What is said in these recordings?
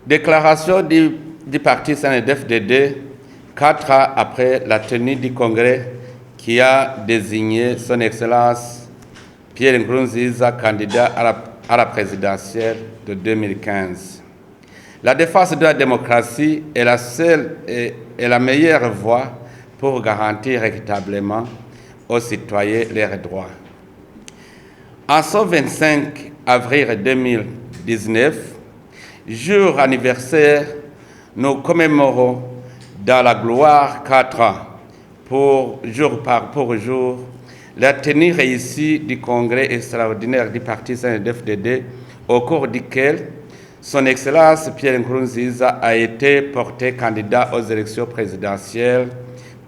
Déclaration du parti CNDD-FDD 4 ans après la tenue du congrès qui a désigné son Excellence Pierre Nkurunziza candidat à la présidentielle de 2015. La défense de la démocratie est la seule et la meilleure voie pour garantir équitablement aux citoyens leurs droits. En ce 25 avril 2019, jour anniversaire, nous commémorons dans la gloire 4 ans, pour jour, la tenue réussie du congrès extraordinaire du parti CNDD-FDD, au cours duquel son Excellence Pierre Nkurunziza a été porté candidat aux élections présidentielles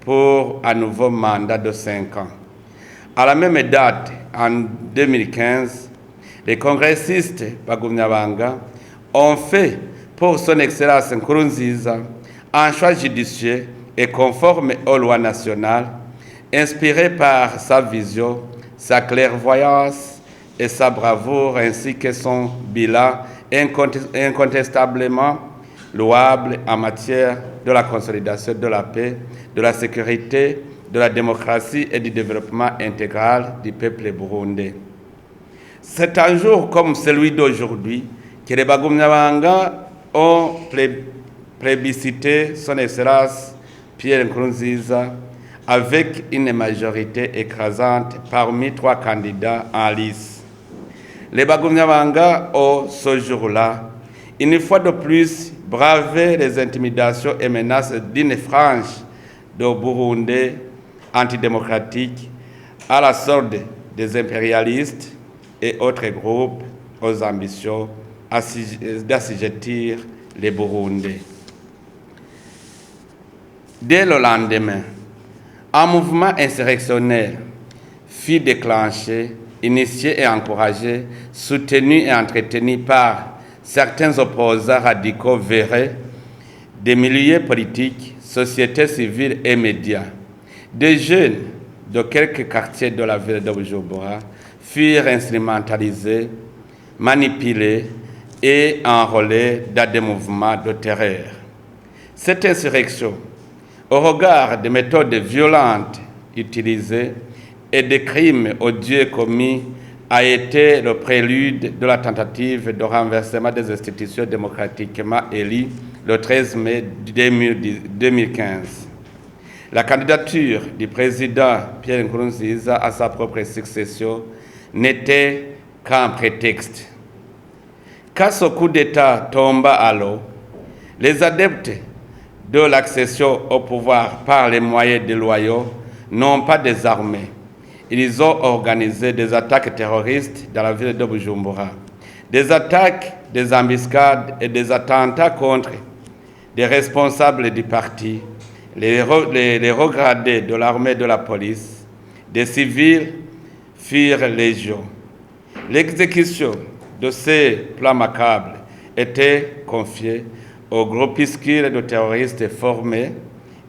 pour un nouveau mandat de 5 ans. À la même date, en 2015, les congressistes Bagumyabanga ont fait pour son Excellence Nkurunziza un choix judicieux et conforme aux lois nationales, inspiré par sa vision, sa clairvoyance et sa bravoure, ainsi que son bilan incontestablement louable en matière de la consolidation de la paix, de la sécurité, de la démocratie et du développement intégral du peuple burundais. C'est un jour comme celui d'aujourd'hui que les Bagumyabanga ont plébiscité son Excellence Pierre Nkurunziza avec une majorité écrasante parmi 3 candidats en lice. Les Bagumyabanga ont, ce jour-là, une fois de plus, bravé les intimidations et menaces d'une frange de Burundais antidémocratiques à la sorte des impérialistes et autres groupes aux ambitions d'assujettir les Burundais. Dès le lendemain, un mouvement insurrectionnel fut déclenché, initié et encouragé, soutenu et entretenu par certains opposants radicaux véreux, des milieux politiques, sociétés civiles et médias. Des jeunes de quelques quartiers de la ville de Bujumbura furent instrumentalisés, manipulés et enrôlés dans des mouvements de terreur. Cette insurrection, au regard des méthodes violentes utilisées et des crimes odieux commis, a été le prélude de la tentative de renversement des institutions démocratiquement élues le 13 mai 2015. La candidature du président Pierre Nkurunziza à sa propre succession n'était qu'un prétexte. Quand ce coup d'État tomba à l'eau, les adeptes de l'accession au pouvoir par les moyens déloyaux n'ont pas désarmé. Ils ont organisé des attaques terroristes dans la ville de Bujumbura, des attaques, des embuscades et des attentats contre des responsables du parti, les regradés de l'armée et de la police, des civils furent légion. L'exécution de ces plans macabres était confiée aux groupuscules de terroristes formés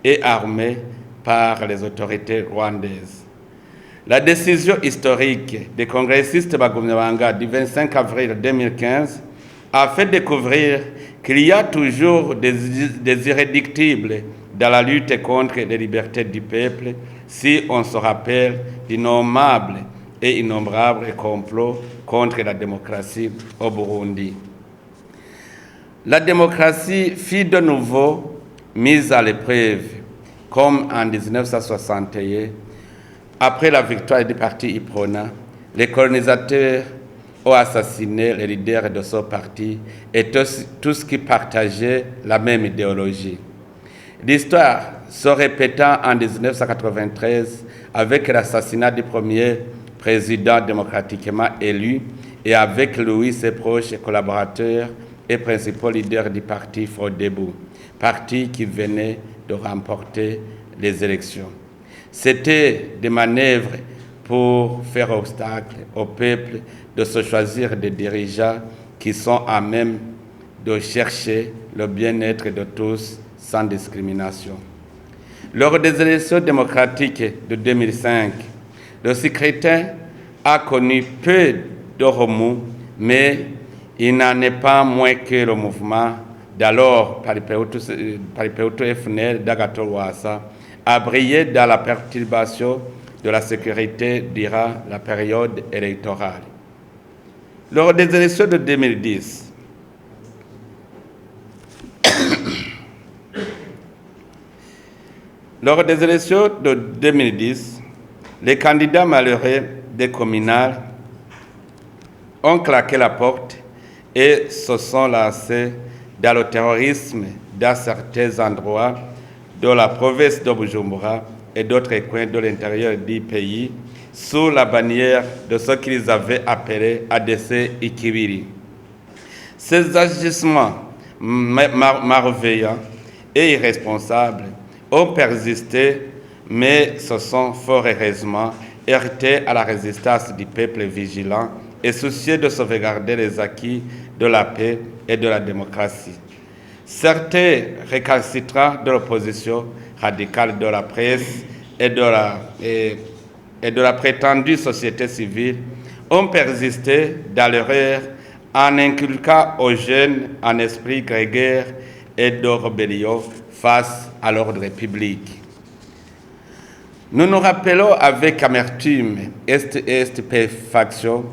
et armés par les autorités rwandaises. La décision historique des congressistes Bagumyabanga du 25 avril 2015 a fait découvrir qu'il y a toujours des irréductibles dans la lutte contre les libertés du peuple si on se rappelle d'innommables et innombrables complots contre la démocratie au Burundi. La démocratie fut de nouveau mise à l'épreuve, comme en 1961, après la victoire du parti Iprona. Les colonisateurs ont assassiné les leaders de ce parti et tous qui partageaient la même idéologie. L'histoire se répéta en 1993 avec l'assassinat du premier président démocratiquement élu et avec lui ses proches collaborateurs et principaux leaders du parti Frodebu, parti qui venait de remporter les élections. C'était des manœuvres pour faire obstacle au peuple de se choisir des dirigeants qui sont à même de chercher le bien-être de tous sans discrimination. Lors des élections démocratiques de 2005, le scrutin a connu peu de remous, mais il n'en est pas moins que le mouvement d'alors Paripeutu FNL d'Agathon Rwasa, a brillé dans la perturbation de la sécurité durant la période électorale. Lors des élections de 2010, les candidats malheureux des communales ont claqué la porte et se sont lancés dans le terrorisme dans certains endroits de la province de Bujumbura et d'autres coins de l'intérieur du pays sous la bannière de ce qu'ils avaient appelé ADC Ikibiri. Ces agissements malveillants et irresponsables ont persisté, mais se sont fort heureusement heurtés à la résistance du peuple vigilant et soucieux de sauvegarder les acquis de la paix et de la démocratie. Certains récalcitrants de l'opposition radicale de la presse et de la prétendue société civile ont persisté dans l'erreur en inculquant aux jeunes un esprit grégaire et de rébellion face à l'ordre public. Nous nous rappelons avec amertume et stupéfaction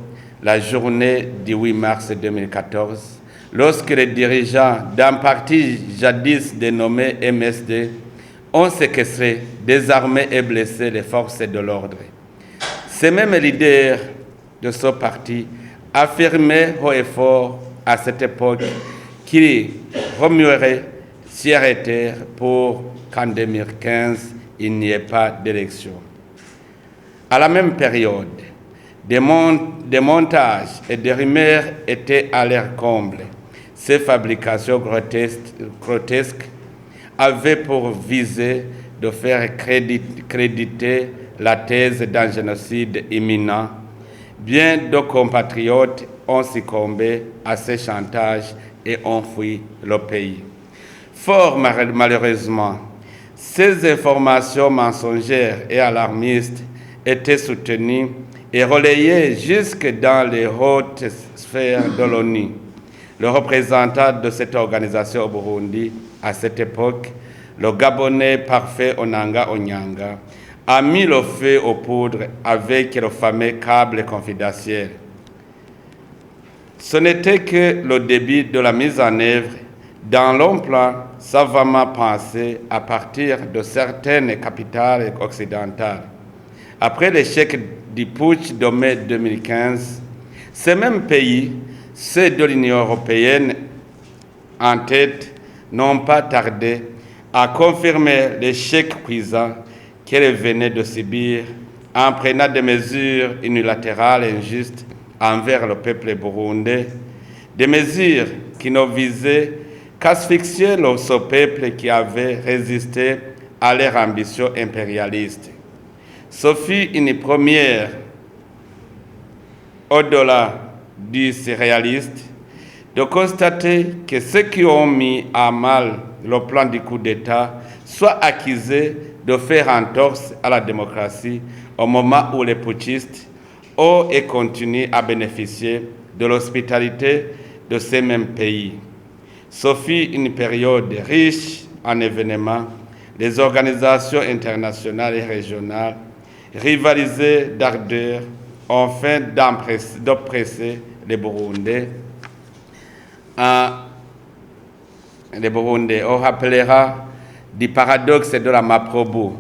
la journée du 8 mars 2014, lorsque les dirigeants d'un parti jadis dénommé MSD ont séquestré, désarmé et blessé les forces de l'ordre. Ces mêmes leaders de ce parti affirmaient haut et fort à cette époque qu'ils remueraient ciel et terre pour qu'en 2015, il n'y ait pas d'élection. À la même période, des montages et des rumeurs étaient à leur comble. Ces fabrications grotesques avaient pour visée de faire créditer la thèse d'un génocide imminent. Bien de compatriotes ont succombé à ces chantages et ont fui le pays. Fort malheureusement, ces informations mensongères et alarmistes étaient soutenues et relayées jusque dans les hautes sphères de l'ONU. Le représentant de cette organisation au Burundi, à cette époque, le Gabonais parfait Onanga Onyanga, a mis le feu aux poudres avec le fameux câble confidentiel. Ce n'était que le début de la mise en œuvre dans long plan savamment pensé à partir de certaines capitales occidentales. Après l'échec du putsch de mai 2015, ces mêmes pays, ceux de l'Union européenne en tête, n'ont pas tardé à confirmer l'échec cuisant qu'elle venait de subir en prenant des mesures unilatérales injustes envers le peuple burundais, des mesures qui ne visaient qu'asphyxier ce peuple qui avait résisté à leur ambition impérialiste. Ce fut une première au-delà du surréaliste de constater que ceux qui ont mis à mal le plan du coup d'État soient accusés de faire entorse à la démocratie au moment où les putschistes ont et continuent à bénéficier de l'hospitalité de ces mêmes pays. Ce fut une période riche en événements. Les organisations internationales et régionales rivalisaient d'ardeur afin d'oppresser les Burundais. On rappellera du paradoxe de la Maprobu.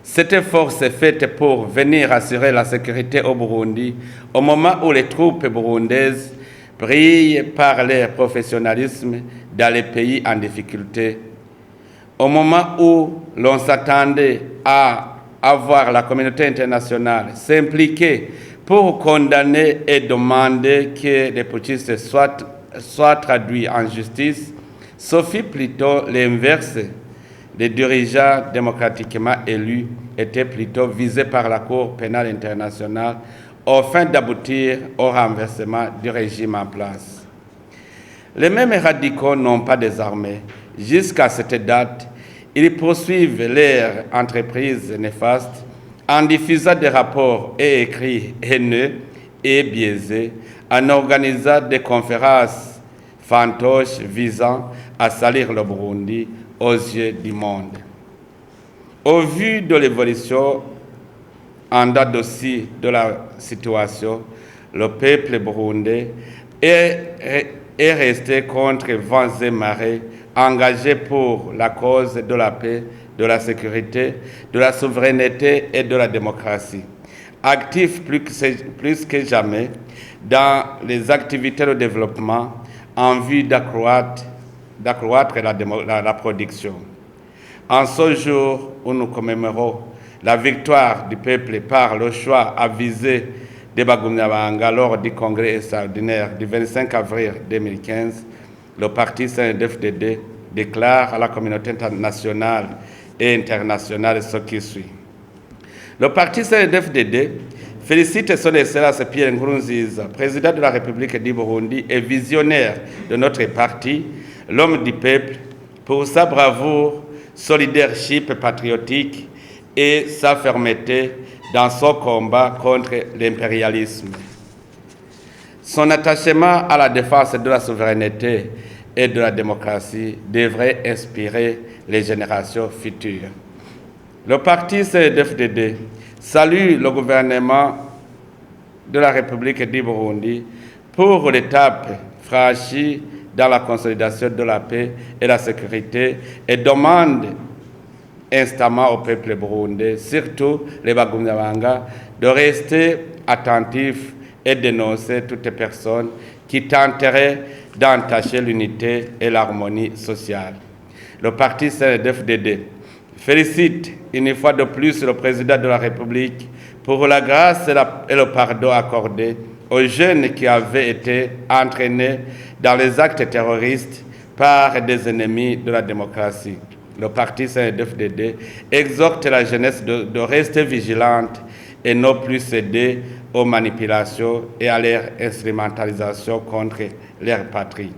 Cette force est faite pour venir assurer la sécurité au Burundi au moment où les troupes burundaises brillent par leur professionnalisme dans les pays en difficulté. Au moment où l'on s'attendait à avoir la communauté internationale s'impliquer pour condamner et demander que les putschistes soient traduits en justice, ce fut plutôt l'inverse. Les dirigeants démocratiquement élus étaient plutôt visés par la Cour pénale internationale afin d'aboutir au renversement du régime en place. Les mêmes radicaux n'ont pas désarmé. Jusqu'à cette date, ils poursuivent leur entreprise néfaste en diffusant des rapports et écrits haineux et biaisés, en organisant des conférences fantoche visant à salir le Burundi aux yeux du monde. Au vu de l'évolution en date aussi de la situation, le peuple burundais est resté contre vents et marées, engagé pour la cause de la paix, de la sécurité, de la souveraineté et de la démocratie. Actif plus que jamais dans les activités de développement en vue d'accroître la production. En ce jour où nous commémorons la victoire du peuple par le choix avisé de Bagumyabanga lors du congrès extraordinaire du 25 avril 2015, le parti CNDD-FDD déclare à la communauté nationale et internationale ce qui suit. Le parti CNDD-FDD félicite son Excellence Pierre Nkurunziza, président de la République du Burundi et visionnaire de notre parti, l'homme du peuple, pour sa bravoure, son leadership patriotique et sa fermeté dans son combat contre l'impérialisme. Son attachement à la défense de la souveraineté et de la démocratie devrait inspirer les générations futures. Le parti CNDD-FDD salue le gouvernement de la République du Burundi pour l'étape franchie dans la consolidation de la paix et la sécurité et demande instamment au peuple burundais, surtout les Bagumyabanga, de rester attentifs et dénoncer toutes personnes qui tenteraient d'entacher l'unité et l'harmonie sociale. Le parti CNDD-FDD félicite une fois de plus le président de la République pour la grâce et le pardon accordés aux jeunes qui avaient été entraînés dans les actes terroristes par des ennemis de la démocratie. Le parti CNDD-FDD exhorte la jeunesse de rester vigilante et ne plus céder aux manipulations et à leur instrumentalisation contre leur patrie.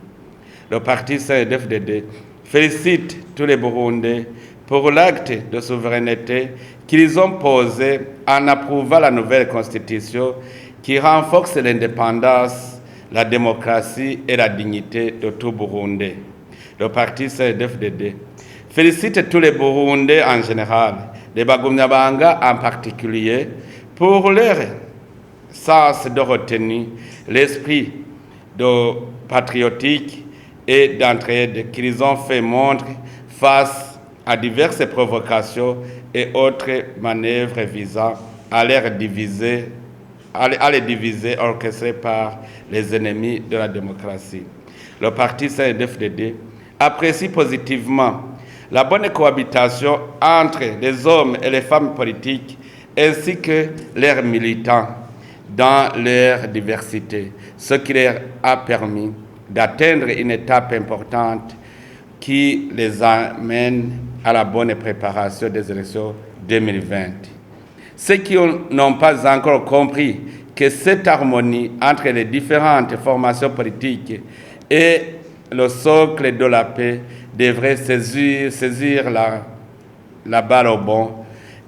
Le parti CNDD-FDD félicite tous les Burundais pour l'acte de souveraineté qu'ils ont posé en approuvant la nouvelle constitution qui renforce l'indépendance, la démocratie et la dignité de tout Burundais. Le parti CNDD-FDD félicite tous les Burundais en général, les Bagumyabanga en particulier, pour leur sens de retenue, l'esprit patriotique et d'entraide qu'ils ont fait montre face à diverses provocations et autres manœuvres visant à les diviser orchestrées par les ennemis de la démocratie. Le parti CNDD-FDD apprécie positivement la bonne cohabitation entre les hommes et les femmes politiques ainsi que leurs militants dans leur diversité, ce qui leur a permis d'atteindre une étape importante qui les amène à la bonne préparation des élections 2020. Ceux qui n'ont pas encore compris que cette harmonie entre les différentes formations politiques et le socle de la paix devrait saisir la balle au bon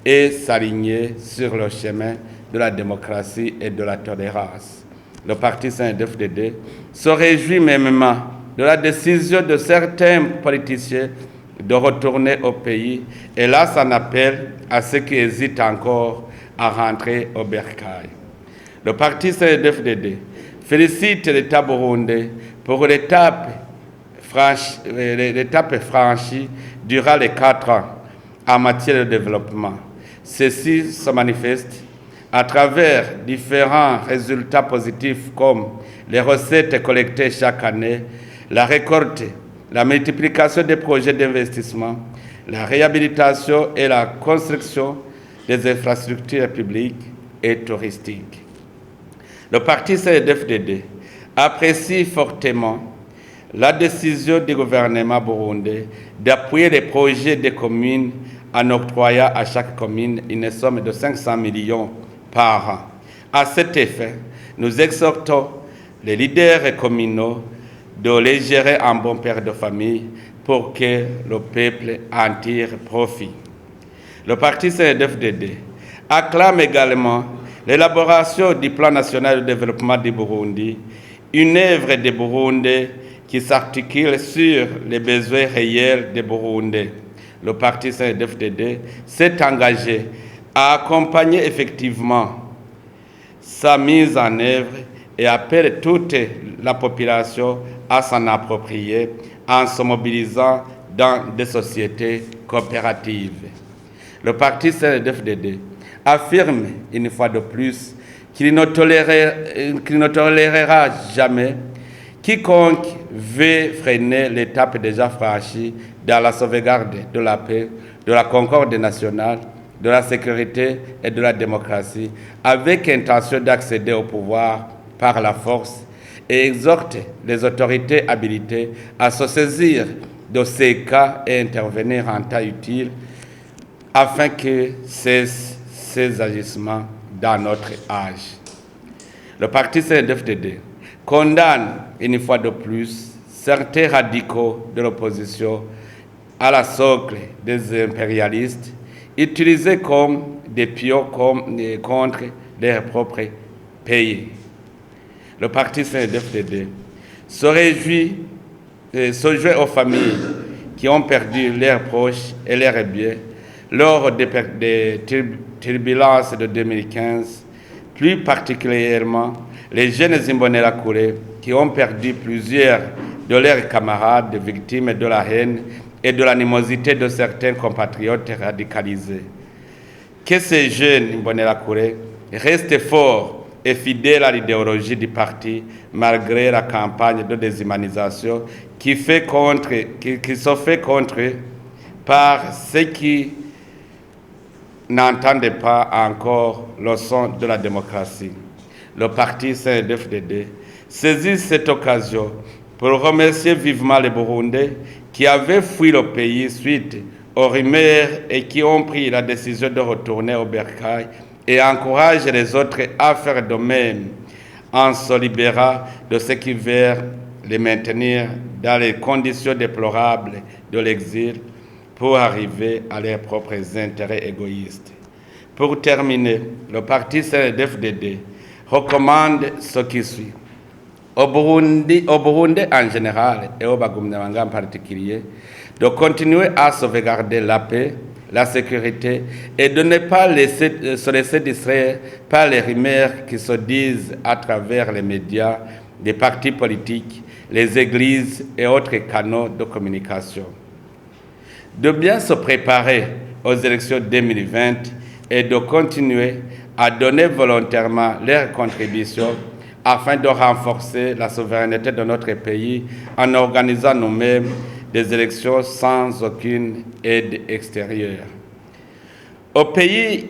et s'aligner sur le chemin de la démocratie et de la tolérance. Le parti CNDD-FDD se réjouit mêmement de la décision de certains politiciens de retourner au pays et là s'en appelle à ceux qui hésitent encore à rentrer au bercail. Le parti CNDD-FDD félicite l'État burundais pour l'étape franchie durant les 4 ans en matière de développement. Ceci se manifeste à travers différents résultats positifs comme les recettes collectées chaque année, la récolte, la multiplication des projets d'investissement, la réhabilitation et la construction des infrastructures publiques et touristiques. Le parti CNDD-FDD apprécie fortement la décision du gouvernement burundais d'appuyer les projets des communes en octroyant à chaque commune une somme de 500 millions par an. À cet effet, nous exhortons les leaders communaux de les gérer en bon père de famille pour que le peuple en tire profit. Le parti CNDD-FDD acclame également l'élaboration du plan national de développement du Burundi, une œuvre des Burundais qui s'articule sur les besoins réels des Burundais. Le parti CNDD-FDD s'est engagé à accompagner effectivement sa mise en œuvre et appelle toute la population à s'en approprier en se mobilisant dans des sociétés coopératives. Le parti CNDD-FDD affirme une fois de plus qu'il ne tolérera jamais quiconque veut freiner l'étape déjà franchie dans la sauvegarde de la paix, de la concorde nationale, de la sécurité et de la démocratie, avec intention d'accéder au pouvoir par la force, et exhorte les autorités habilitées à se saisir de ces cas et intervenir en temps utile afin que cessent ces agissements dans notre âge. Le parti CNDD-FDD condamne une fois de plus certains radicaux de l'opposition à la socle des impérialistes utilisés comme des pions contre leur propre pays. Le parti CNDD-FDD se joint aux familles qui ont perdu leurs proches et leurs biens lors des turbulences de 2015, plus particulièrement les jeunes Imbonerakure qui ont perdu plusieurs de leurs camarades victimes de la haine et de l'animosité de certains compatriotes radicalisés. Que ces jeunes Imbonerakure restent forts et fidèles à l'idéologie du parti malgré la campagne de déshumanisation qui se fait contre eux par ceux qui n'entendent pas encore le son de la démocratie. Le parti CNDD-FDD saisit cette occasion pour remercier vivement les Burundais qui avaient fui le pays suite aux rumeurs et qui ont pris la décision de retourner au bercail, et encourage les autres à faire de même en se libérant de ceux qui veulent les maintenir dans les conditions déplorables de l'exil pour arriver à leurs propres intérêts égoïstes. Pour terminer, le parti CNDD-FDD recommande ce qui suit. Au Burundi en général et au Bagumnabanga en particulier, de continuer à sauvegarder la paix, la sécurité et de ne pas se laisser distraire par les rumeurs qui se disent à travers les médias, les partis politiques, les églises et autres canaux de communication. De bien se préparer aux élections 2020 et de continuer à donner volontairement leur contribution afin de renforcer la souveraineté de notre pays en organisant nous-mêmes des élections sans aucune aide extérieure. Aux pays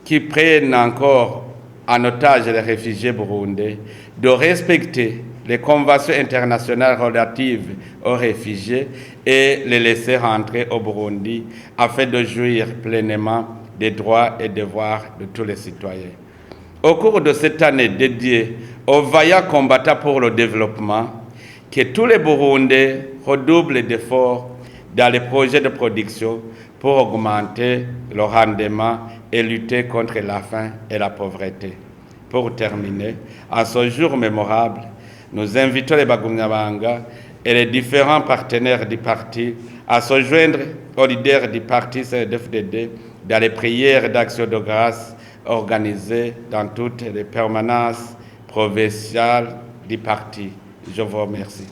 qui prennent encore en otage les réfugiés burundais, de respecter les conventions internationales relatives aux réfugiés et les laisser rentrer au Burundi afin de jouir pleinement des droits et devoirs de tous les citoyens. Au cours de cette année dédiée aux vaillants combattants pour le développement, que tous les Burundais redoublent d'efforts dans les projets de production pour augmenter le rendement et lutter contre la faim et la pauvreté. Pour terminer, en ce jour mémorable, nous invitons les Bagumnabanga et les différents partenaires du parti à se joindre aux leaders du parti CNDD-FDD dans les prières d'action de grâce organisées dans toutes les permanences provinciales du parti. Je vous remercie.